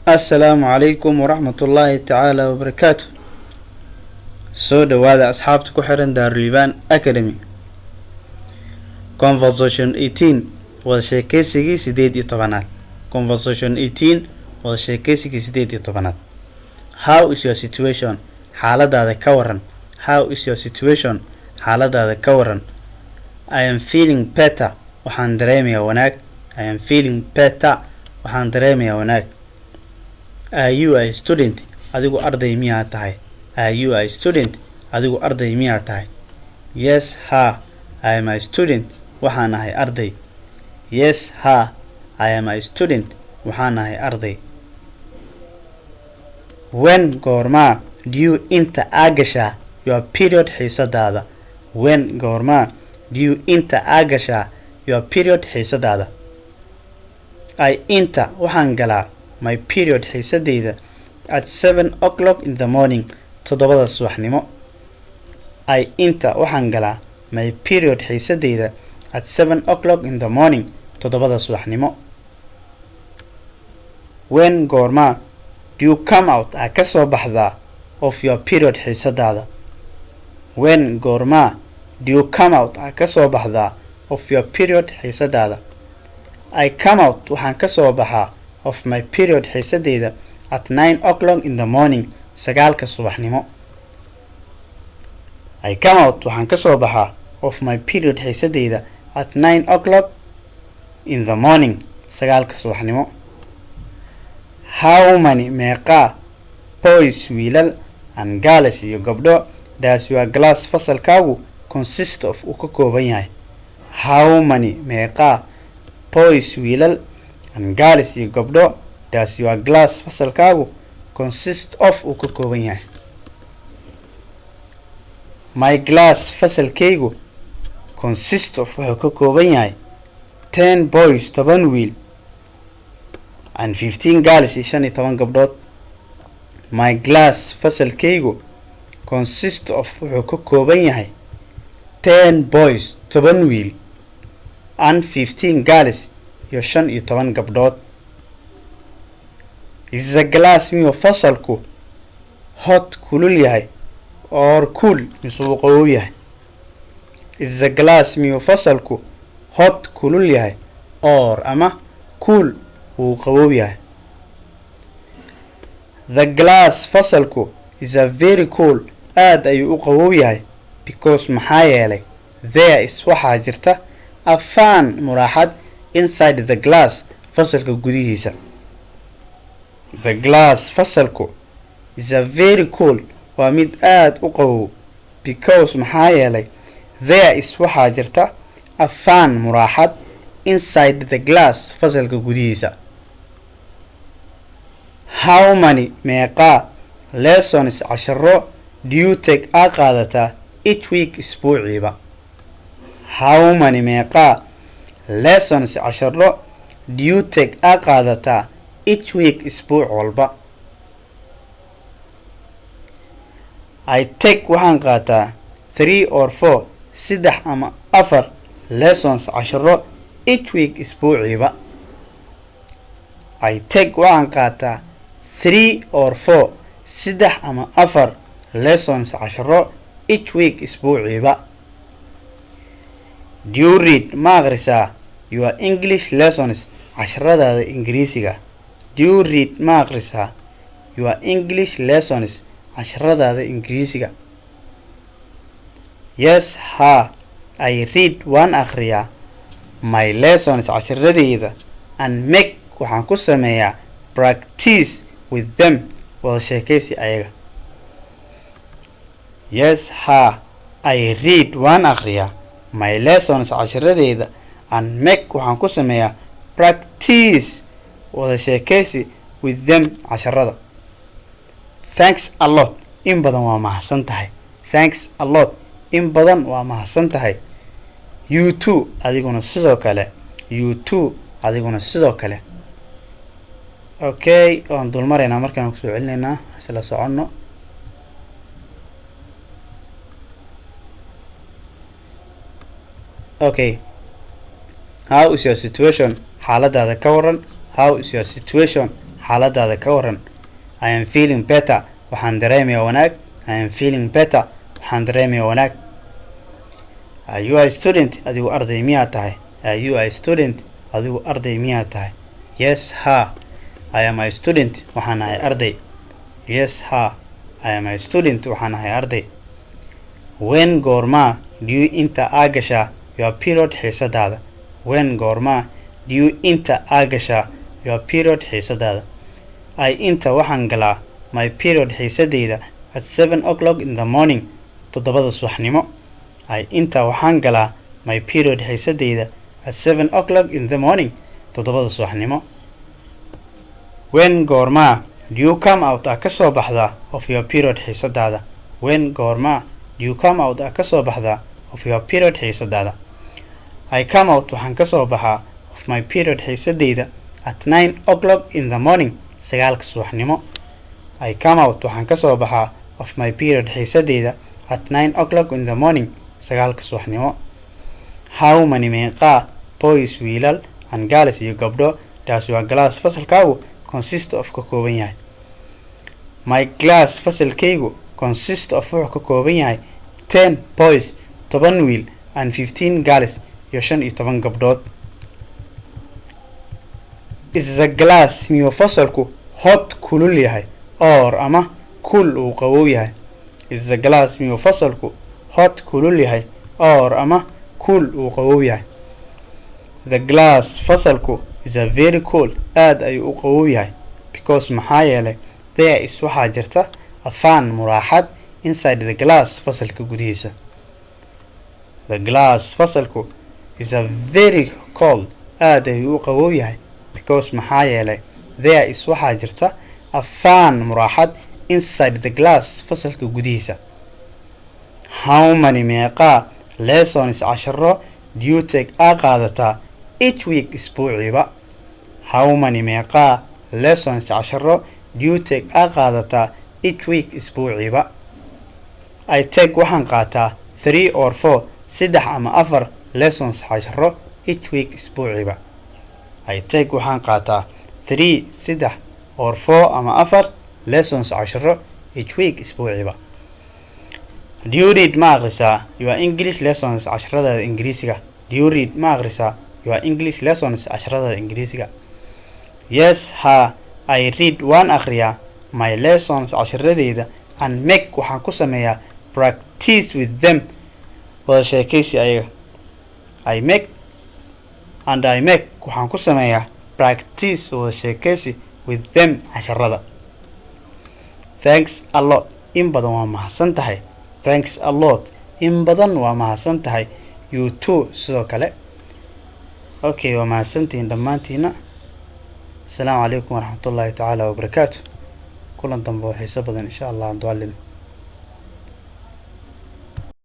السلام عليكم ورحمة الله تعالى وبركاته. سو دوادا أصحابتك كحرن دار ليبان أكاديمي. Conversation 18 وشيكيسيكي سيديد يطبانات. Conversation 18 وشيكيسيكي سيديد يطبانات. How is your situation? حالة هذا كورن. How is your situation? حالة هذا كورن. I am feeling better. وحان دريمي وناك. I am feeling better. وحان دريمي وناك. Are you a student? adigu arday miyaa tahay? Are you a student? adigu arday miyaa tahay? Yes, ha. I am a student. waxaan ahay arday. Yes, ha. I am a student. waxaan ahay arday. When goorma do you enter agasha your period xiisadaada? When goorma do you enter agasha your period xiisadaada? I enter waxaan galaa my period xiisadeyda at 7 o'clock in the morning toddobada subaxnimo. I enter waxaan galaa my period xiisadeyda at 7 o'clock in the morning toddobada subaxnimo. When goorma do you come out ka soo baxdaa of your period xiisadaada? When goorma do you come out ka soo baxdaa of your period xiisadaada? I come out waxaan ka soo baxaa of my period xiisadeyda at 9 o'clock in the morning sagaalka subaxnimo. I come out waxaan ka soo baxaa of my period xiisadeyda at 9 o'clock in the morning sagaalka subaxnimo. How many meeqa boys wiilal and girls iyo gabdho does your class fasalkaagu consist of uu ka kooban yahay? How many meeqa boys wiilal and girls iyo gabdho does your class fasalkaagu consist of uu ka kooban yahay? My class fasalkaygu consist of wuxuu ka kooban yahay 10 boys 10 wiil and 15 girls iyo 15 gabdhood. My class fasalkaygu consist of wuxuu ka kooban yahay 10 boys 10 wiil and 15 girls iyo 15 gabdhood. Is the class miyuu fasalku hot kulul yahay or cool misuu qabow yahay? Is the class miyuu fasalku hot kulul yahay or ama cool uu qabow yahay? The class fasalku is a very cool aad ayuu u qabow yahay because maxaa yeelay there is waxaa jirta a fan muraaxad inside the class fasalka gudihiisa. The class fasalku is a very cool waa mid aad u qabow because maxaa yeelay there is waxaa jirta a fan muraaxad inside the class fasalka gudihiisa. How many meeqa lessons casharo do you take a qaadataa each week isbuuciiba? How many meeqa lessons casharo do you take a qaadataa each week isbuuc walba? I take waxaan qaataa 3 or 4 saddex ama 4 lessons casharo each week isbuuciiba. I take waxaan qaataa 3 or 4 saddex ama 4 lessons casharo each week isbuuciiba. Do you read ma akhrisaa your English lessons casharadaada ingiriisiga? Do you read ma akhrisaa your English lessons casharadaada ingiriisiga? Yes, ha. I read waan akhriyaa my lessons casharadeyda and make waxaan ku sameeyaa practice with them wada sheekaysi ayaga. Yes, ha. I read waan akhriyaa my lessons casharadeyda and make waxaan ku sameeyaa practice wada sheekaysi with them casharada. Thanks a lot. in badan waa mahadsan tahay. Thanks a lot. in badan waa mahadsan tahay. You too adiguna sidoo kale. You too adiguna sidoo kale. Okay, waan dulmaraynaa markaan ku soo celinaynaa isla soconno. Okay, how is your situation? xaaladaada ka waran. How is your situation? xaaladaada ka waran. I am feeling better waxaan dareemayaa wanaag. I am feeling better waxaan dareemayaa wanaag. Are you a student adigu arday miyaa tahay? Are you a student adigu arday miyaa tahay? Yes ha I am a student waxaan ahay arday. Yes ha I am a student waxaan ahay arday. When goorma do you enter aagasha your period xiisadaada? When goorma do you enter aagasha your period xiisadaada? I enter waxaan galaa my period xiisadeyda at 7 o'clock in the morning 7 subaxnimo. I enter waxaan galaa my period xiisadeyda at 7 o'clock in the morning 7 subaxnimo. When goorma do you come out ka soo baxda of your period xiisadaada? When goorma do you come out ka soo baxda of your period xiisadaada? I come out waxaan ka soo baxaa of my period xiisadeyda at 9 o'clock in the morning 9 subaxnimo. I come out waxaan ka soo baxaa of my period xiisadeyda at 9 o'clock in the morning 9 subaxnimo. How many meeqa boys wiilal and girls iyo gabdho does your class fasalkaagu consist of ka kooban yahay? My class fasalkaygu consist of wuxuu ka kooban yahay 10 boys 10 wiil and 15 girls iyo 15 gabdhood. Is the class miyuu fasalku hot kulul yahay or ama cool uu qabow yahay? Is the class miyuu fasalku hot kulul yahay or ama cool uu qabow yahay? The class fasalku is a very cool aad ayuu u qabow yahay because maxaa yeelay there is waxaa jirta a fan muraaxad inside the class fasalka gudihiisa. The class fasalku is a very cold aad ayuu u qabow yahay because maxaa yeelay there is waxaa jirta a fan muraaxad inside the class fasalka gudihiisa. How many meeqa lessons casharo do you take qaadataa each week isbuuciiba? How many meeqa lessons casharo do you take qaadataa each week isbuuciiba? I take waxaan qaataa 3 or 4 saddex ama 4 lessons casharo each week isbuuciiba. I take waxaan qaataa 3 saddex or 4 ama 4 lessons casharo each week isbuuciiba. Do you read ma akhrisaa your English lessons casharada Ingiriisiga? Do you read ma akhrisaa your English lessons casharada Ingiriisiga? Yes ha I read waan akhriyaa my lessons casharadeyda and make waxaan ku sameeyaa practice with them wada sheekaysi ayaga. I make waxaan ku sameeyaa practice wada sheekaysi with them casharada. Thanks a lot in badan waa mahadsan tahay. Thanks a lot in badan waa mahadsan tahay. You too sidoo kale. Okay waa mahadsantihiin dhammaantiina. Asalaamu calaykum waraxmatullaahi tacaala wabarakaatu. kulan dambe oo xiiso badan insha Allah aan ducaalin.